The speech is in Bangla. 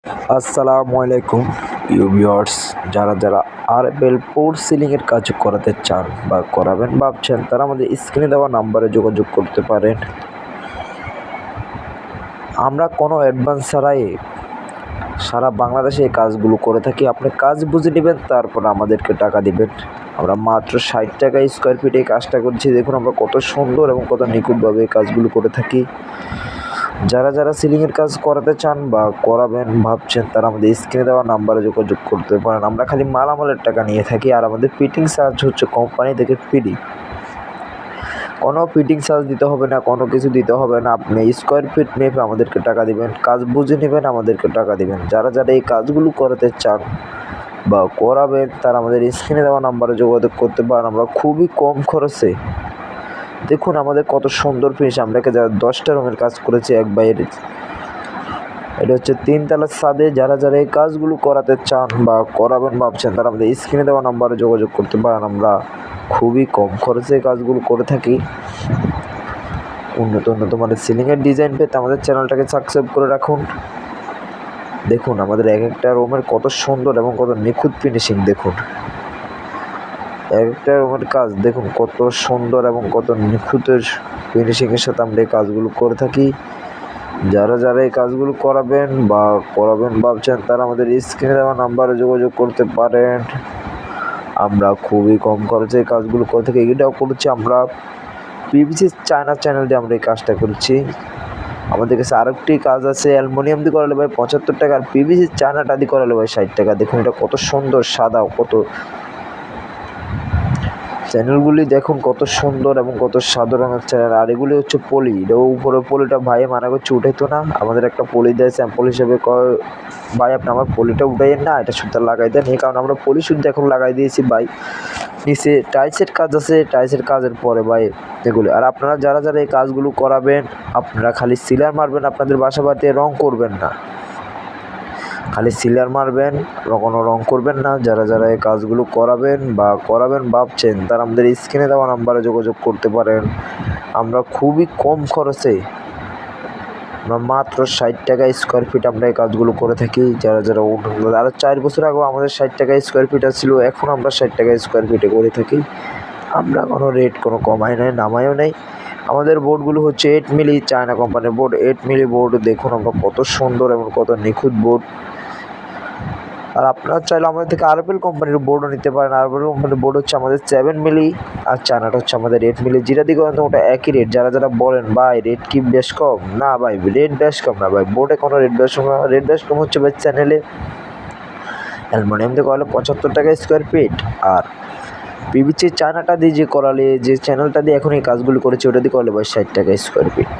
আসসালামু আলাইকুম ভিউয়ার্স, যারা আরএফএল পোর সিলিংয়ের কাজ করাতে চান বা করাবেন ভাবছেন তারা আমাদের স্ক্রিনে দেওয়া নাম্বারে যোগাযোগ করতে পারেন। আমরা কোনো অ্যাডভান্স ছাড়াই সারা বাংলাদেশে এই কাজগুলো করে থাকি। আপনি কাজ বুঝে নেবেন, তারপর আমাদেরকে টাকা দিবেন। আমরা মাত্র ৬০ টাকা স্কোয়ার ফিটে এই কাজটা করছি। দেখুন আমরা কত সুন্দর এবং কত নিখুঁতভাবে এই কাজগুলো করে থাকি। যারা সিলিংয়ের কাজ করাতে চান বা করাবেন ভাবছেন তারা আমাদের স্ক্রিনে দেওয়া নাম্বারে যোগাযোগ করতে পারেন। আমরা খালি মালামালের টাকা নিয়ে থাকি, আর আমাদের ফিটিং চার্জ হচ্ছে কোম্পানি থেকে ফ্রি। কোনো ফিটিং চার্জ দিতে হবে না, কোনো কিছু দিতে হবে না। আপনি স্কোয়ার ফিট মেপে আমাদেরকে টাকা দিবেন, কাজ বুঝে নেবেন, আমাদেরকে টাকা দিবেন। যারা এই কাজগুলো করাতে চান বা করাবেন তারা আমাদের স্ক্রিনে দেওয়া নাম্বারে যোগাযোগ করতে পারেন। আমরা খুবই কম খরচে, দেখুন আমাদের কত সুন্দর ফিনিশ। আমরা যারা 10টা রুমের কাজ করেছি এক বাইরে, এটা হচ্ছে 3 তলার ছাদে। যারা এই কাজগুলো করাতে চান বা করাবেন ভাবছেন তারা আমাদের স্ক্রিনে দেওয়া নাম্বারে যোগাযোগ করতে পারেন। আমরা খুবই কম খরচে এই কাজগুলো করে থাকি। উন্নত মানের সিলিংয়ের ডিজাইন পেতে আমাদের চ্যানেলটাকে সাবস্ক্রাইব করে রাখুন। দেখুন আমাদের এক একটা রুমের কত সুন্দর এবং কত নিখুঁত ফিনিশিং। দেখুন এক একটা রুমের কাজ দেখুন কত সুন্দর এবং কত নিখুঁতের ফিনিশিংয়ের সাথে আমরা এই কাজগুলো করে থাকি। যারা এই কাজগুলো করাবেন বা করাবেন ভাবছেন তারা আমাদের স্ক্রিনে দেওয়া নাম্বারে যোগাযোগ করতে পারেন। আমরা খুবই কম খরচে এই কাজগুলো করে থাকি। এটাও করছি আমরা পিভিসি চায়না চ্যানেল দিয়ে আমরা এই কাজটা করছি। আমাদের কাছে আরেকটি কাজ আছে, অ্যালুমিনিয়াম দিয়ে করালে ভাই 75 টাকা, আর পিভিসি চায়নাটা দিয়ে করালে ভাই 60 টাকা। দেখুন এটা কত সুন্দর সাদা, কত চ্যানেলগুলি দেখুন কত সুন্দর এবং কত সাদা রঙের চ্যানেল। আর এগুলি হচ্ছে পলি, এটা উপরে পলিটা ভাই মানা করছে উঠাইতো না, আমাদের একটা পলি দেয় স্যাম্পল হিসেবে। ভাই আপনি আমার পলিটা উঠাইয়েন না, এটা সুদ্ধা লাগাই দেন। এই কারণে আমরা পলি শুদ্ধ এখন লাগাই দিয়েছি ভাই। নিচে টাইলসের কাজ আছে, টাইলসের কাজের পরে ভাই এগুলো। আর আপনারা যারা এই কাজগুলো করাবেন আপনারা খালি সিলার মারবেন, আপনাদের বাসা বাড়িতে রং করবেন না, খালি সিলার মারবেন, কোনো রং করবেন না। যারা এই কাজগুলো করাবেন বা করাবেন ভাবছেন তারা আমাদের স্ক্রিনে দেওয়া নাম্বারে যোগাযোগ করতে পারেন। আমরা খুবই কম খরচে, আমরা মাত্র 60 টাকা স্কোয়ার ফিট আমরা এই কাজগুলো করে থাকি। যারা আরও 4 বছর আগেও আমাদের 60 টাকা স্কোয়ার ফিট ছিল, এখন আমরা 60 টাকা স্কোয়ার ফিটে করে থাকি। আমরা কোনো রেট কোনো কমাই নাই, নামাইও নেই। আমাদের বোর্ডগুলো হচ্ছে 8 মিলি চায়না কোম্পানির বোর্ড, 8 মিলি বোর্ড। দেখুন আমরা কত সুন্দর এবং কত নিখুঁত বোর্ড। আর আপনারা চাইলে আমাদের থেকে আরএফএল কোম্পানির বোর্ডও নিতে পারেন। আরএফএল কোম্পানির বোর্ড হচ্ছে আমাদের 7 মিলি, আর চায়নাটা হচ্ছে আমাদের 8 মিলি। যেটা দিকে ওটা একই রেট। যারা বলেন ভাই রেট কি বেশ কম, না ভাই রেট বেশ কম না ভাই, বোর্ডে কোনো রেট বেশ কম না। রেট বেশ কম হচ্ছে ভাই চ্যানেলে অ্যালুমিনিয়াম দিয়ে করালে 75 টাকা স্কোয়ার ফিট, আর পিভিসি চায়নাটা দিয়ে যে করালে, যে চ্যানেলটা দিয়ে এখন এই কাজগুলো করেছে ওটা দিয়ে করালে ভাই 60 টাকা স্কোয়ার ফিট।